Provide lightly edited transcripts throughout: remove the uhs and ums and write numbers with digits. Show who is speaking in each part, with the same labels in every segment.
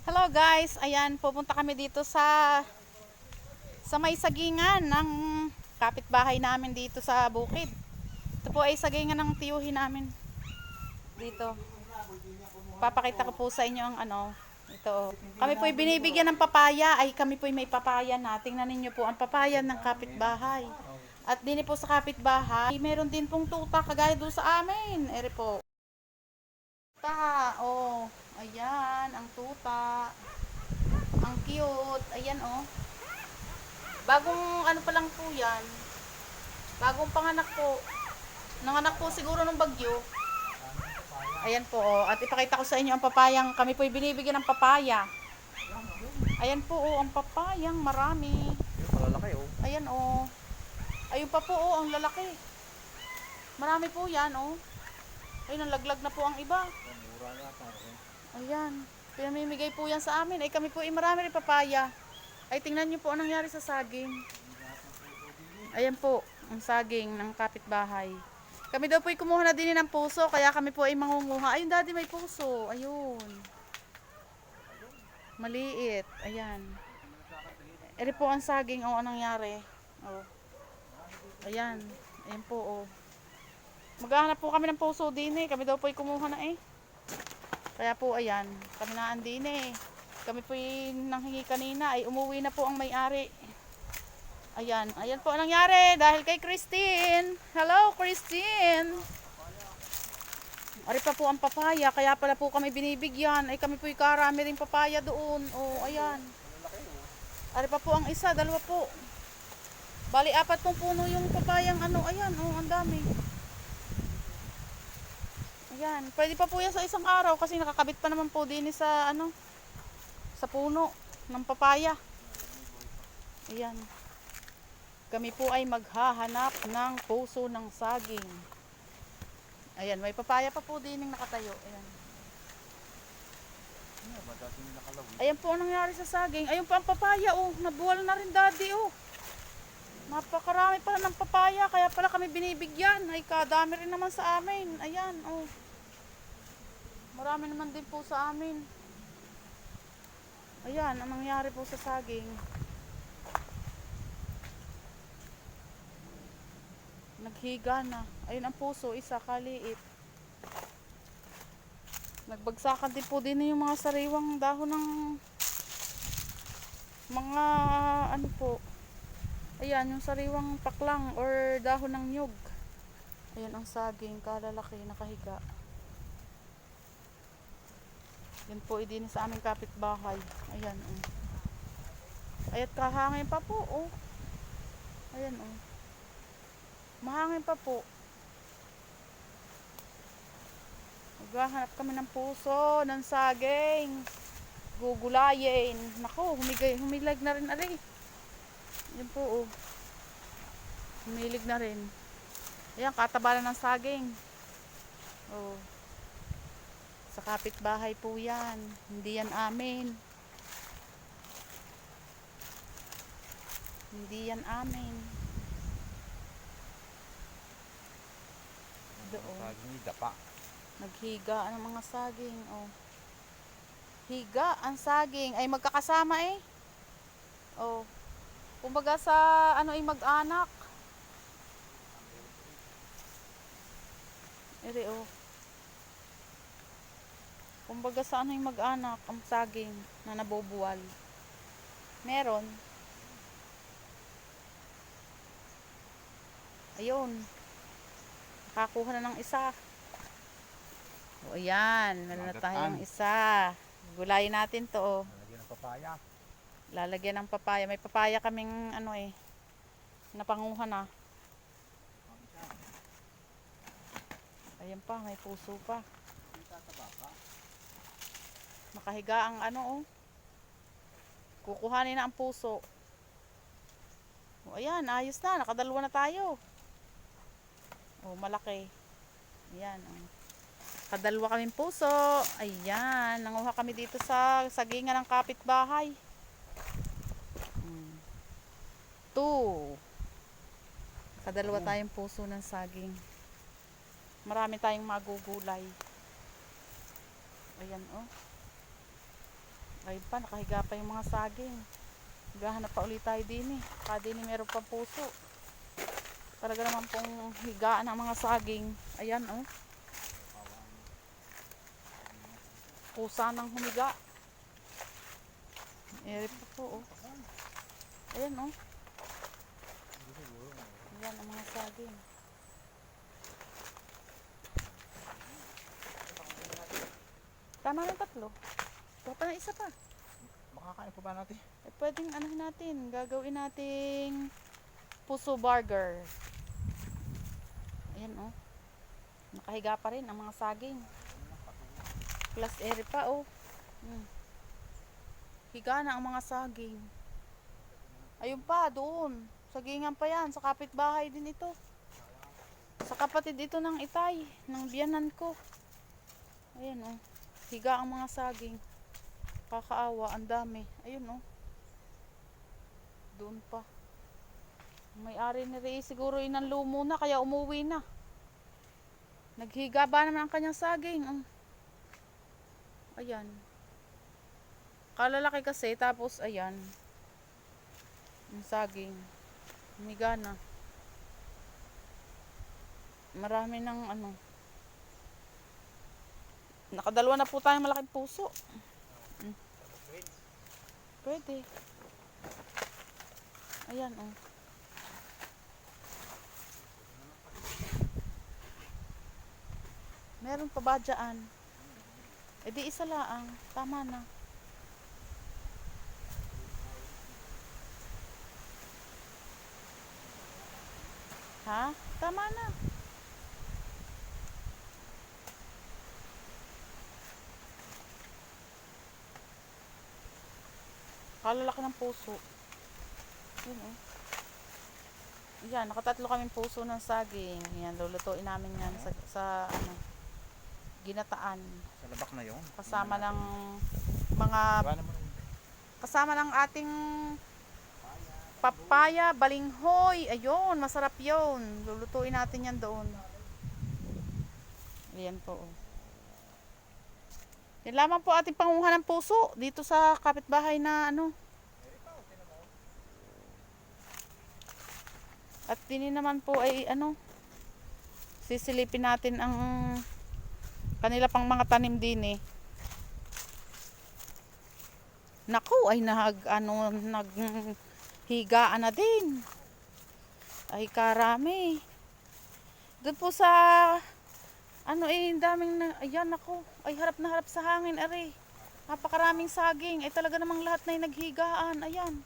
Speaker 1: Hello guys, ayan, pupunta kami dito sa may sagingan ng kapitbahay namin dito sa bukid. Ito po ay sagingan ng tiyuhin namin dito. Papakita ko po sa inyo ang ito. Kami po ay binibigyan ng papaya, ay kami po ay may papaya na. Tingnan ninyo po ang papaya ng kapitbahay. At din po sa kapitbahay, meron din pong tuta kagaya doon sa amin. Ere po. Tuta, oh, ayan, ang tuta. Ang cute. Ayan oh. Bagong ano pa lang po yan. Bagong panganak po. Nanganak po siguro ng bagyo. Ayan po oh. At ipakita ko sa inyo ang papayang. Kami po binibigyan ng papaya. Ayan po oh. Ang papayang marami.
Speaker 2: Malalaki oh.
Speaker 1: Ayan oh. Ayun pa po oh. Ang lalaki. Marami po yan oh. Ayun, nalaglag na po ang iba. Ayan. Pinamimigay po yan sa amin. Ay kami po marami rin papaya. Ay tingnan nyo po ang nangyari sa saging. Ayan po, ang saging ng kapitbahay. Kami daw po kumuha na din ng puso, kaya kami po ay mangunguha. Ayun daddy, may puso. Ayun. Maliit. Ayan. Ere po ang saging. O, anong nangyari? O. Ayan. Ayan po o. Maghahanap po kami ng puso din eh. Kami daw po ay kumuha na eh. Kaya po ayan, kami naan din eh. Kami po nanghingi kanina ay umuwi na po ang may-ari. Ayan, ayan po ang nangyari dahil kay Christine. Hello Christine. Ari pa po ang papaya, kaya pala po kami binibigyan. Ay kami po karami ring papaya doon. Oh, ayan. Ari pa po ang isa, dalawa po. Bali, 4 pong puno yung papayang ayan, oh, ang dami. Ayan, pwede pa po yan sa isang araw kasi nakakabit pa naman po din sa sa puno ng papaya. Ayan. Kami po ay maghahanap ng puso ng saging. Ayan, may papaya pa po din yung nakatayo. Ayan. Ayan po ang nangyari sa saging. Ayun po ang papaya oh, nabuwal na rin daddy oh. Napakarami pala ng papaya kaya pala kami binibigyan. Ay kadami rin naman sa amin. Ayan oh. Marami naman din po sa amin. Ayan, ang nangyari po sa saging. Naghiga na. Ayun ang puso, isa kaliit. Nagbagsakan din po din yung mga sariwang dahon ng mga po. Ayan, yung sariwang paklang or dahon ng nyug. Ayan ang saging, kalalaki, nakahiga. Yan po din sa aming kapitbahay. Ayan oh. Ayat kahangin pa po oh. Ayan oh. Mahangin pa po. Maghahanap kami ng puso, ng saging. Gugulayin. Naku, humilag na rin ari. Yan po oh. Humilig na rin. Ayan, katabalan ng saging. Oh. Sa kapitbahay po yan. Hindi yan amin. Hindi yan amin. Doon.
Speaker 2: Saging dapa.
Speaker 1: Naghiga ang mga saging. Oh. Higa ang saging. Ay magkakasama eh. Oh. Kumbaga sa ay mag-anak. Ere oh. Kumbaga sa yung mag-anak ang saging na nabubuwal. Meron. Ayun. Nakakuha na ng isa. O ayan, meron na tayong isa. Gulayin natin to oh.
Speaker 2: Lalagyan ng papaya.
Speaker 1: Lalagyan ng papaya. May papaya kaming napanguha na. Ayan pa, may puso pa. Nakahiga ang oh. Kukuhanin na ang puso. O ayan, ayos na. Nakadalawa na tayo. O malaki. Ayan. Kadalawa kaming puso. Ayan. Nanguha kami dito sa sagingan ng kapitbahay. 2. Kadalawa tayong puso ng saging. Marami tayong magugulay. Ayan oh. Ayun pa, nakahiga pa yung mga saging. Gahanap pa ulit tayo din eh. Din meron pang puso. Talaga naman pong higaan ng mga saging. Ayan oh. Kusa ng humiga. Eri pa po oh. Ayan oh. Ayan ang mga saging. Tama ng tatlo. Ito pa na isa pa.
Speaker 2: Makakain pa ba natin?
Speaker 1: Eh, pwedeng anahin natin. Gagawin nating puso burger. Ayan oh. Nakahiga pa rin ang mga saging. Plus eri pa oh. Higa na ang mga saging. Ayun pa doon. Sagingan pa yan. Sa kapitbahay din ito. Sa kapatid ito ng itay. Ng biyanan ko. Ayan oh. Higa ang mga saging. Kakaawa. Ang dami. Ayun oh. Doon pa. May-ari ni Rey siguro inanlo muna. Kaya umuwi na. Naghiga ba naman ang kanyang saging? Ayan. Kalalaki kasi. Tapos ayan. Yung saging. Humiga na. Marami ng ano. Nakadalawa na po tayong malaking puso. Pwede. Ayan oh. Meron pa ba dyan? E di isa laang. Tama na. Ha? Tama na. Kalalaki ng puso. Yun oh. Yan, nakatatlo kaming puso ng saging. Yan, lulutuin namin yan sa ano, ginataan.
Speaker 2: Sa labak na yun.
Speaker 1: Kasama ng mga kasama ng ating papaya, balinghoy. Ayun, masarap yun. Lulutuin natin yan doon. Ayan po. Yan lamang po ating panguha ng puso dito sa kapitbahay na ano. At din naman po ay ano, sisilipin natin ang kanila pang mga tanim din eh. Naku, ay naghigaan na din. Ay karami. Doon po sa ano eh, daming ayan ako, ay harap na harap sa hangin are. Napakaraming saging, ay talaga namang lahat na naghigaan. Ayan.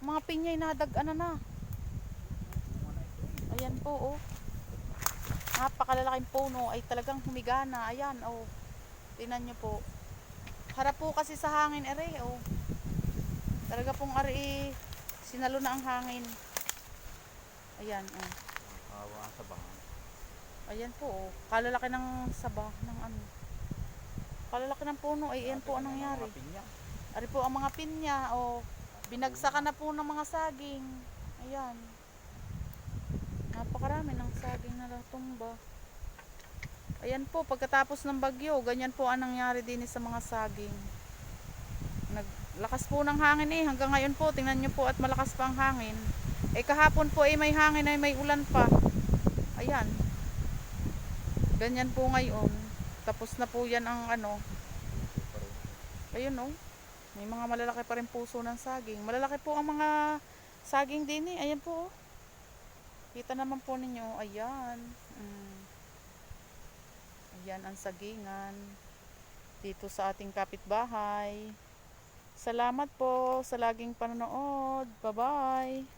Speaker 1: Mga pinyay nadagan na. Ayan po oh. Napakalalaking puno ay talagang humiga na. Ayan oh. Tingnan nyo po. Harap po kasi sa hangin are oh. Talaga pong are sinalo na ang hangin. Ayan oh.
Speaker 2: Awa sa bahan.
Speaker 1: Ayan po oh. Kalalaki ng saba ng ano. Kalalaki ng puno ay ayan po ang nangyari. Ari po ang mga pinya o binagsakan na po ng mga saging. Ayan. Napakarami ng saging na natumba. Ayan po, pagkatapos ng bagyo, ganyan po ang nangyari din sa mga saging. Naglakas po ng hangin eh. Hanggang ngayon po, tingnan nyo po at malakas pa ang hangin. Eh kahapon po eh may hangin ay may ulan pa. Ayan. Ganyan po ngayon. Tapos na po yan ang ano. Ayun oh. May mga malalaki pa rin puso ng saging. Malalaki po ang mga saging din eh. Ayan po oh. Kita naman po ninyo. Ayan. Ayan ang sagingan. Dito sa ating kapitbahay. Salamat po sa laging panonood. Bye-bye.